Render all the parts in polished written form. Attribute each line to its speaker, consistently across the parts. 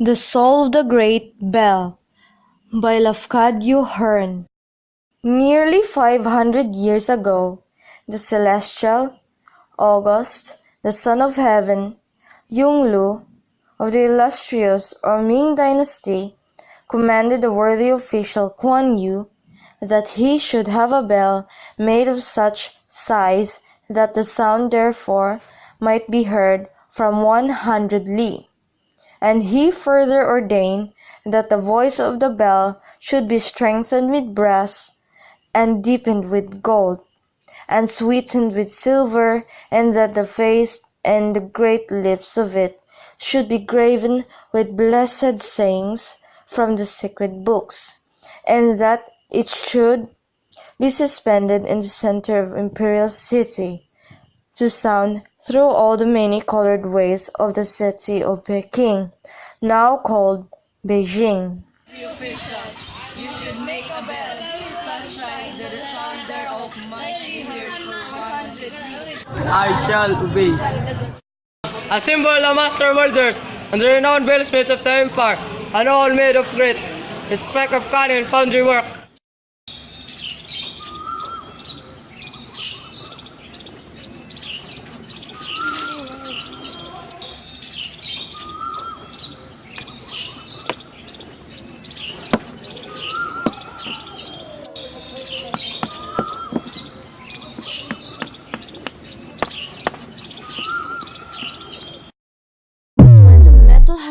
Speaker 1: The Soul of the Great Bell by Lafcadio Hearn. Nearly 500 years ago, the celestial, august, the Son of Heaven, Yongle, of the illustrious or Ming Dynasty, commanded the worthy official Kuan Yu that he should have a bell made of such size that the sound therefore might be heard from 100 li. And he further ordained that the voice of the bell should be strengthened with brass, and deepened with gold, and sweetened with silver, and that the face and the great lips of it should be graven with blessed sayings from the sacred books, and that it should be suspended in the center of the imperial city, to sound through all the many-colored ways of the city of Peking, now called Beijing.
Speaker 2: The officials, you should make a bell, such size that the sound thereof might be heard for 100 years.
Speaker 3: I shall obey. A symbol of master welders and the renowned bellsmiths of the empire, and all made of great respect of Canon foundry work.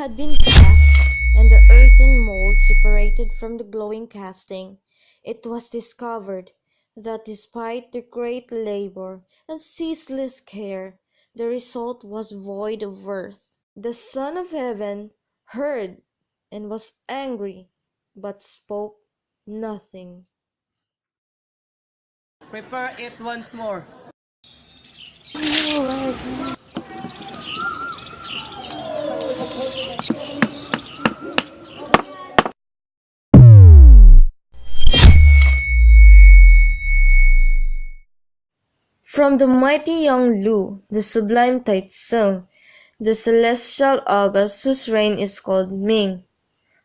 Speaker 1: Had been cast, and the earthen mold separated from the glowing casting, it was discovered that despite the great labor and ceaseless care, the result was void of worth. The Son of Heaven heard and was angry, but spoke nothing.
Speaker 3: Prepare it once more.
Speaker 1: From the mighty young Lu, the sublime Taizong, the celestial August whose reign is called Ming,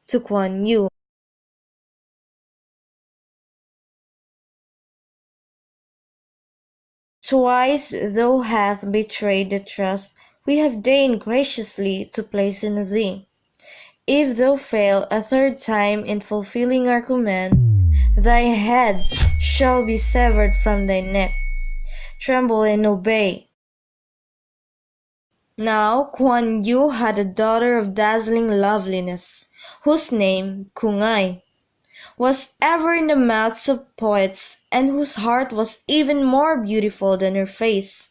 Speaker 1: to Kuan Yu. Twice thou hast betrayed the trust we have deigned graciously to place in thee. If thou fail a third time in fulfilling our command, thy head shall be severed from thy neck. Tremble and obey. Now Kuan Yu had a daughter of dazzling loveliness, whose name, Kung'ai, was ever in the mouths of poets, and whose heart was even more beautiful than her face.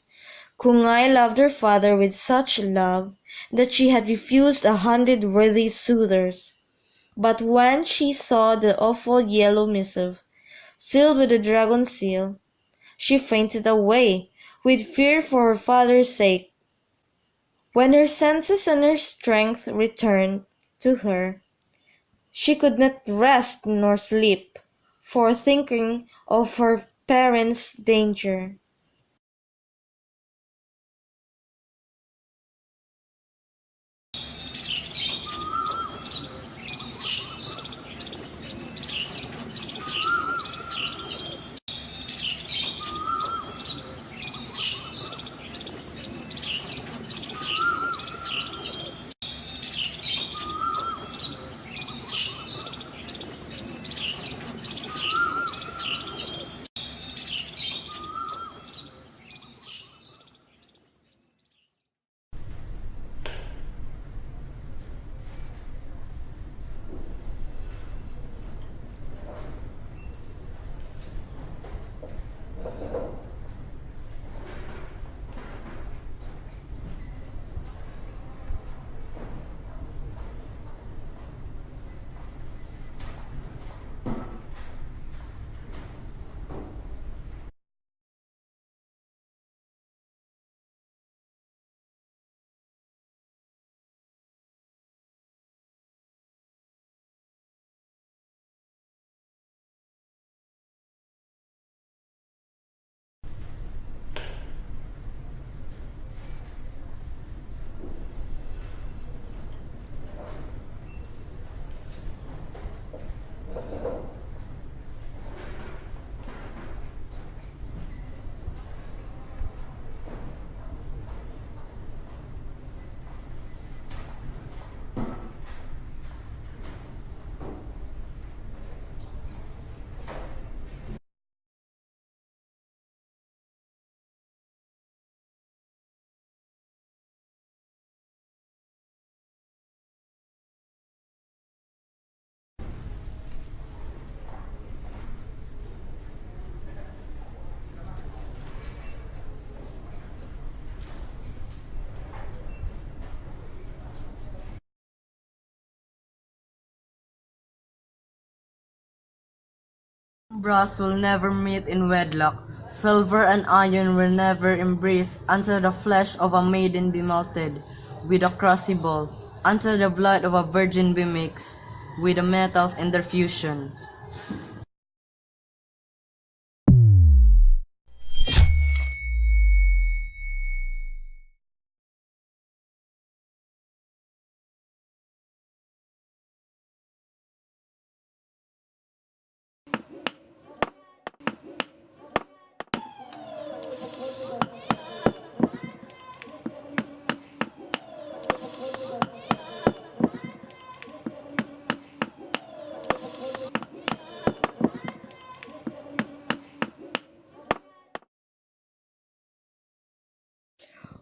Speaker 1: Kung'ai loved her father with such love that she had refused 100 worthy suitors. But when she saw the awful yellow missive, sealed with the dragon seal, she fainted away with fear for her father's sake. When her senses and her strength returned to her, she could not rest nor sleep, for thinking of her parents' danger.
Speaker 2: Brass will never meet in wedlock. Silver and iron will never embrace until the flesh of a maiden be melted with a crucible, until the blood of a virgin be mixed with the metals in their fusion.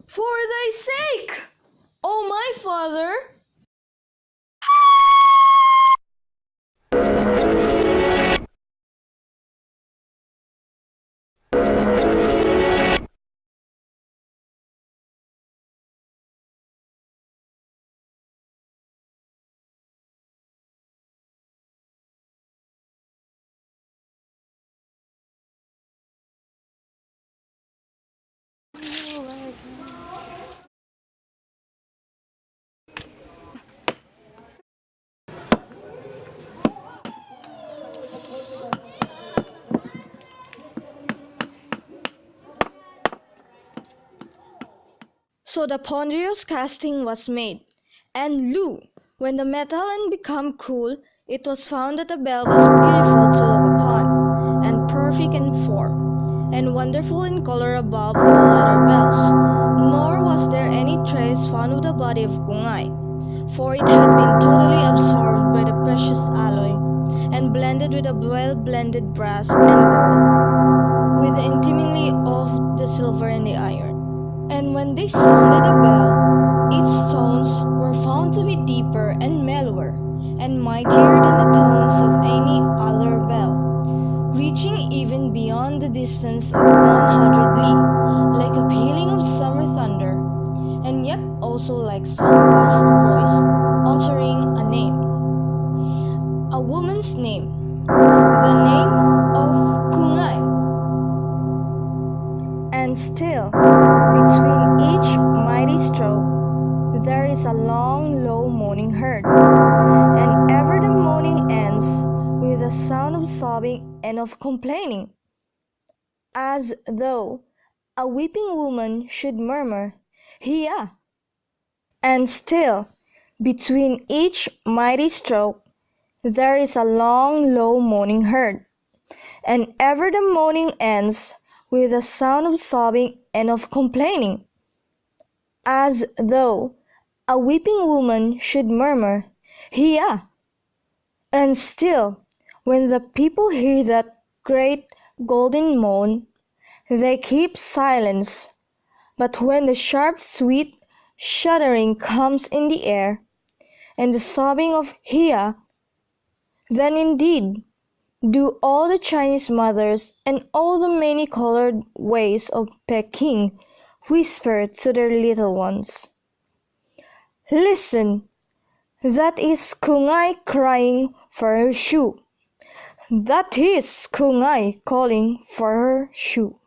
Speaker 1: For thy sake, O my father! So the ponderous casting was made, and lo, when the metal had become cool, it was found that the bell was beautiful to look upon, and perfect in form, and wonderful in color above all other bells. Nor was there any trace found of the body of Kungay, for it had been totally absorbed by the precious alloy, and blended with a well-blended brass and gold, with the intermingling of the silver and the iron. And when they sounded the bell, its tones were found to be deeper and mellower, and mightier than the tones of any other bell, reaching even beyond the distance of 100 li, like a pealing of summer thunder, and yet also like some vast voice uttering a name, a woman's name, the name of Kungay. And still, between each mighty stroke, there is a long, low moaning heard, and ever the moaning ends with a sound of sobbing and of complaining, as though a weeping woman should murmur, "Hiya!" And still, between each mighty stroke, there is a long, low moaning heard, and ever the moaning ends with a sound of sobbing and of complaining, as though a weeping woman should murmur, "Hiya!" And still, when the people hear that great golden moan, they keep silence. But when the sharp, sweet shuddering comes in the air, and the sobbing of "Hiya," then indeed do all the Chinese mothers and all the many-colored ways of Peking whisper to their little ones, "Listen, that is Kungay crying for her shoe. That is Kungay calling for her shoe."